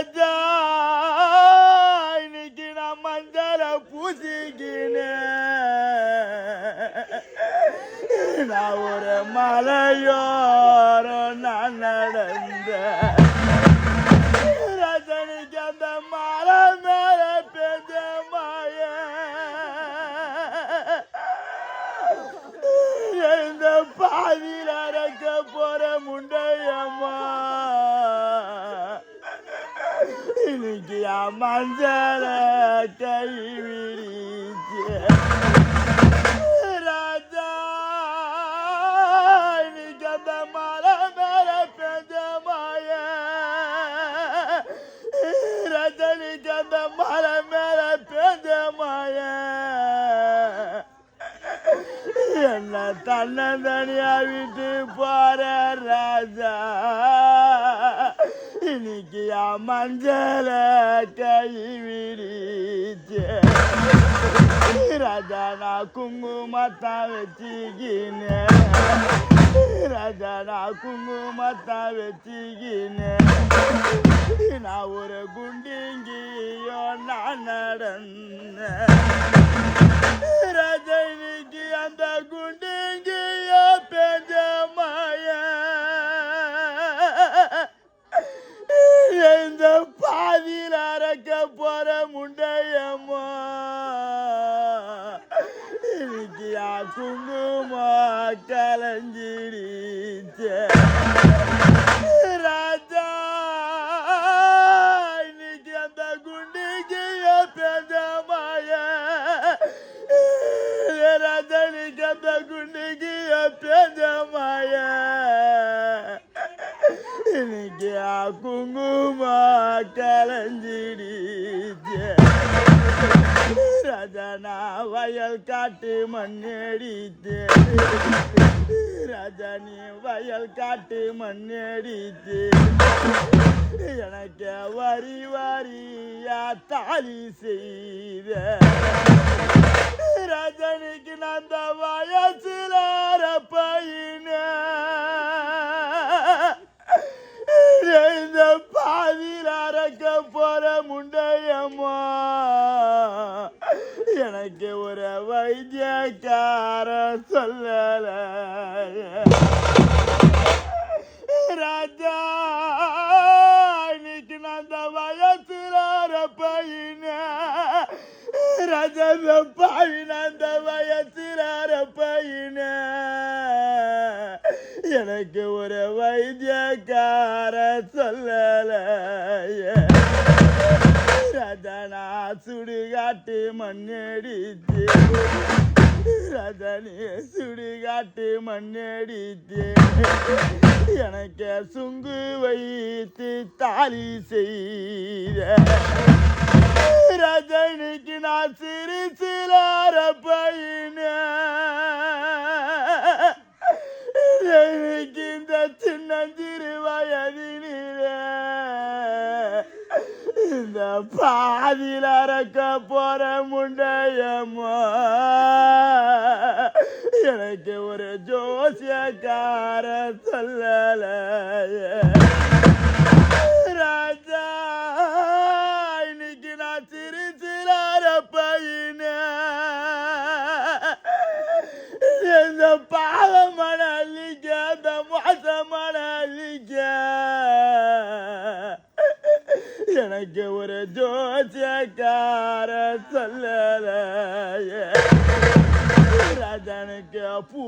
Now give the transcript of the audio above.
ராஜா இன்னைக்கு நான் மஞ்சள பூசிக்கினேன் நான் ஒரு மலையோரம் நான் நடந்த ரஜனிக்கு அந்த மலை மேல பெஞ்ச மாய இந்த பாதியில் அறக்க போற முண்டையம்மா இன்னைக்கு மஞ்சள கை விரிச்சு ராஜா இன்னைக்கு அந்த மலை மேல பெஞ்ச மாய ரஜனிக்கு அந்த மலை மேல பெஞ்ச மாய என்ன தன்னந்தனியா விட்டு போற ராஜா இன்னைக்கு மஞ்சள கை விரிச்சு ராஜா நான் குங்குமத்தான் வச்சுக்கினேன் ராஜா நான் குங்குமத்தான் வச்சுக்கினேன் நான் ஒரு குண்டிங்கியோ நான் நடந்தேன் ராஜா இன்னைக்கு அந்த குண்டிங்கியோ பெஞ்ச மாய இந்த பாதியில் அறக்க போற முண்டையம்மா இன்னைக்கு குங்குமா கலஞ்சிடுச்சு ராஜா இன்னைக்கு அந்த குண்டிக்கு பெஞ்ச மாய ரஜனிக்கு அந்த குண்டிக்கு பெஞ்ச மாய இன்னைக்கு குங்குமா கலஞ்சிடுச்சு ரஜனா வயல் காட்டு மண்ணடித்து ரஜனி வயல் காட்டு மண்ணடித்து எனக்கு வரி வரியா தாலி செய்த ரஜனிக்கு நான் அந்த வயசுல பையன இந்த பாதியில் அறக்க போற முண்டையம்மா எனக்கு ஒரு வைத்தியக்கார சொல்லல ராஜா இன்னைக்கு நான் அந்த வயசுல பையன ரஜன பாவின அந்த வயசுல பையன எனக்கு ஒரு வைத்தியக்கார சொல்லல ரஜனா சுடுகாட்டு மண்ணடித்து ரஜனி சுடுகாட்டு மண்ணடித்து எனக்கு சுங்கு வைத்து தாலி செய்த ரஜனிக்கு நான் சிறு சிலார பையன எனக்கு இந்த சின்னஞ்சிறு வயதினிலே இந்த பாதியில் அறக்க போற முண்டையம்மா எனக்கு ஒரு ஜோசியக்கார சொல்லல ராஜா இன்னைக்கு நான் சிறு சிலார பையன இந்த பாவமான அள்ளிக்க அந்த மோசமான அள்ளிக்க எனக்கு ஒரு ஜோசியக்கார சொல்லல ராஜனுக்கு பூ